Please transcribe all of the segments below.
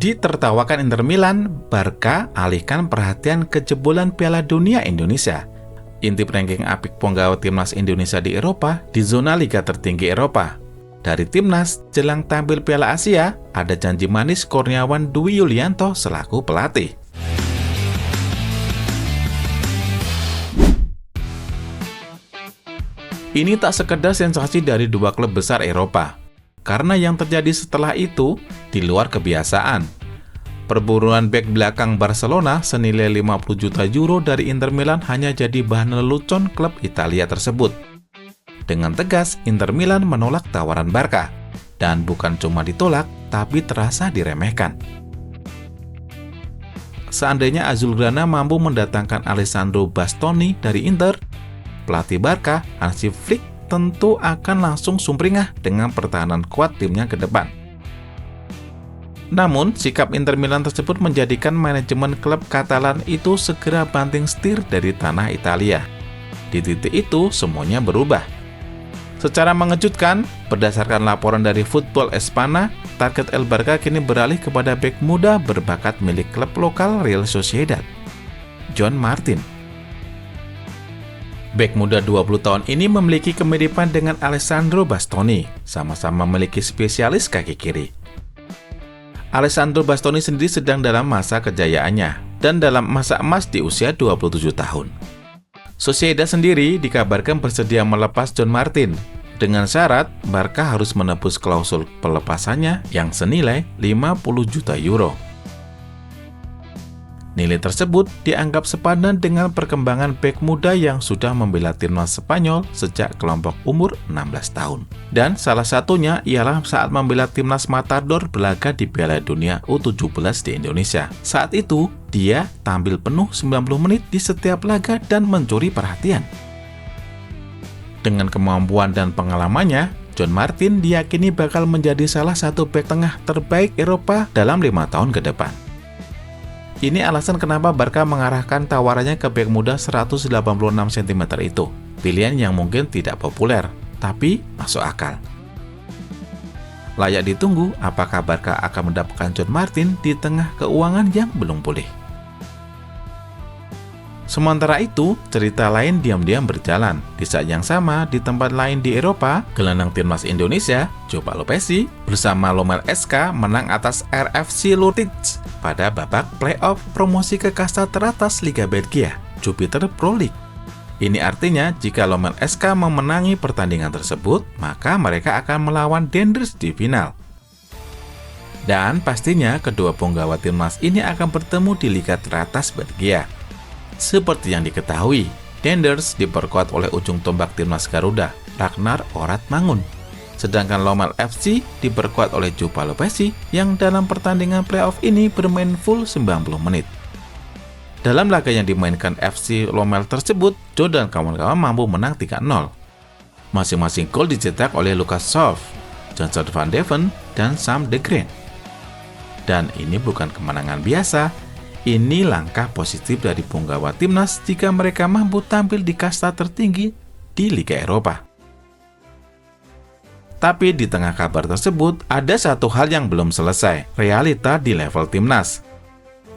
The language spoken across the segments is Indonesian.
Ditertawakan Inter Milan, Barca alihkan perhatian ke jebolan Piala Dunia Indonesia. Intip ranking apik penggawa timnas Indonesia di Eropa di zona liga tertinggi Eropa. Dari timnas, jelang tampil Piala Asia, ada janji manis Kurniawan Dwi Yulianto selaku pelatih. Ini tak sekedar sensasi dari dua klub besar Eropa, karena yang terjadi setelah itu di luar kebiasaan. Perburuan bek belakang Barcelona senilai 50 juta euro dari Inter Milan hanya jadi bahan lelucon klub Italia tersebut. Dengan tegas, Inter Milan menolak tawaran Barca. Dan bukan cuma ditolak, tapi terasa diremehkan. Seandainya Azulgrana mampu mendatangkan Alessandro Bastoni dari Inter, pelatih Barca, Hansi Flick, tentu akan langsung sumringah dengan pertahanan kuat timnya ke depan. Namun, sikap Inter Milan tersebut menjadikan manajemen klub Katalan itu segera banting setir dari tanah Italia. Di titik itu, semuanya berubah. Secara mengejutkan, berdasarkan laporan dari Football Espana, target El Barca kini beralih kepada bek muda berbakat milik klub lokal Real Sociedad, John Martin. Bek muda 20 tahun ini memiliki kemiripan dengan Alessandro Bastoni, sama-sama memiliki spesialis kaki kiri. Alessandro Bastoni sendiri sedang dalam masa kejayaannya dan dalam masa emas di usia 27 tahun. Sociedad sendiri dikabarkan bersedia melepas John Martin dengan syarat Barca harus menebus klausul pelepasannya yang senilai 50 juta euro. Nilai tersebut dianggap sepadan dengan perkembangan bek muda yang sudah membela timnas Spanyol sejak kelompok umur 16 tahun. Dan salah satunya ialah saat membela timnas Matador berlaga di Piala Dunia U17 di Indonesia. Saat itu, dia tampil penuh 90 menit di setiap laga dan mencuri perhatian. Dengan kemampuan dan pengalamannya, John Martin diyakini bakal menjadi salah satu bek tengah terbaik Eropa dalam 5 tahun ke depan. Ini alasan kenapa Barca mengarahkan tawarannya ke bek muda 186 cm itu. Pilihan yang mungkin tidak populer, tapi masuk akal. Layak ditunggu apakah Barca akan mendapatkan John Martin di tengah keuangan yang belum pulih. Sementara itu, cerita lain diam-diam berjalan. Di saat yang sama, di tempat lain di Eropa, gelandang timnas Indonesia, Jopa Lopesi, bersama Lomel SK menang atas RFC Lutich pada babak playoff promosi ke kasta teratas Liga Belgia, Jupiter Pro League. Ini artinya, jika Lomel SK memenangi pertandingan tersebut, maka mereka akan melawan Denders di final. Dan pastinya, kedua punggawa timnas ini akan bertemu di Liga teratas Belgia. Seperti yang diketahui, Denders diperkuat oleh ujung tombak timnas Garuda, Ragnar Orat Mangun. Sedangkan Lomel FC diperkuat oleh Jopa Lopesi yang dalam pertandingan playoff ini bermain full 90 menit. Dalam laga yang dimainkan FC Lomel tersebut, Joe dan kawan-kawan mampu menang 3-0. Masing-masing gol dicetak oleh Lucas Sof, Johnson van Deven, dan Sam de Green. Dan ini bukan kemenangan biasa. Ini langkah positif dari punggawa timnas jika mereka mampu tampil di kasta tertinggi di Liga Eropa. Tapi di tengah kabar tersebut, ada satu hal yang belum selesai, realita di level timnas.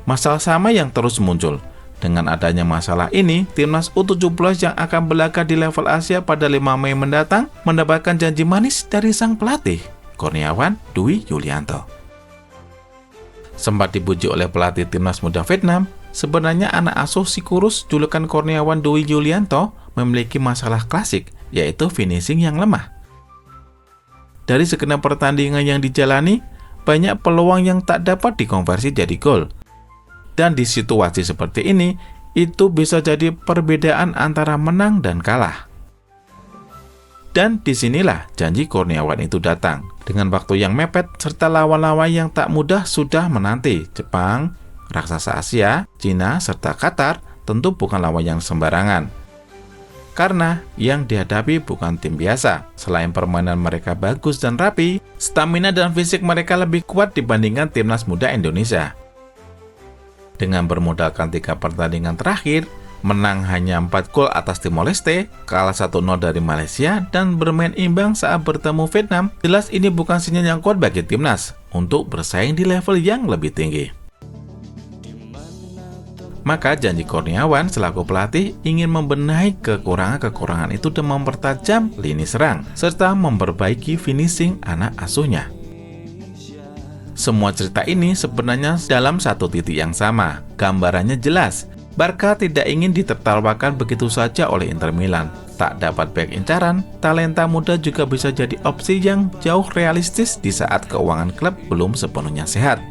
Masalah sama yang terus muncul. Dengan adanya masalah ini, timnas U17 yang akan berlaga di level Asia pada 5 Mei mendatang mendapatkan janji manis dari sang pelatih, Kurniawan Dwi Yulianto. Sempat dipuji oleh pelatih timnas muda Vietnam, sebenarnya anak asuh si kurus julukan Kurniawan Dwi Yulianto memiliki masalah klasik, yaitu finishing yang lemah. Dari segenap pertandingan yang dijalani, banyak peluang yang tak dapat dikonversi jadi gol. Dan di situasi seperti ini, itu bisa jadi perbedaan antara menang dan kalah. Dan disinilah janji Kurniawan itu datang. Dengan waktu yang mepet, serta lawan-lawan yang tak mudah sudah menanti. Jepang, raksasa Asia, Cina, serta Qatar tentu bukan lawan yang sembarangan. Karena yang dihadapi bukan tim biasa. Selain permainan mereka bagus dan rapi, stamina dan fisik mereka lebih kuat dibandingkan timnas muda Indonesia. Dengan bermodalkan 3 pertandingan terakhir, menang hanya 4 gol atas Timor Leste, kalah 1-0 dari Malaysia, dan bermain imbang saat bertemu Vietnam. Jelas ini bukan sinyal yang kuat bagi timnas untuk bersaing di level yang lebih tinggi. Maka janji Kurniawan selaku pelatih ingin membenahi kekurangan-kekurangan itu dan mempertajam lini serang, serta memperbaiki finishing anak asuhnya. Semua cerita ini sebenarnya dalam satu titik yang sama. Gambarannya jelas, Barca tidak ingin ditertawakan begitu saja oleh Inter Milan. Tak dapat back incaran, talenta muda juga bisa jadi opsi yang jauh realistis di saat keuangan klub belum sepenuhnya sehat.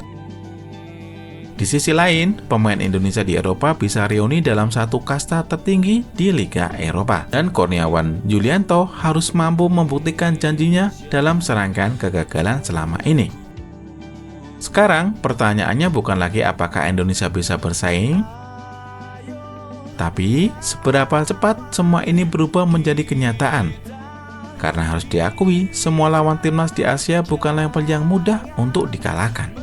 Di sisi lain, pemain Indonesia di Eropa bisa reuni dalam satu kasta tertinggi di Liga Eropa. Dan Kurniawan Julianto harus mampu membuktikan janjinya dalam serangkaian kegagalan selama ini. Sekarang, pertanyaannya bukan lagi apakah Indonesia bisa bersaing, tapi seberapa cepat semua ini berubah menjadi kenyataan. Karena harus diakui, semua lawan timnas di Asia bukan level yang mudah untuk dikalahkan.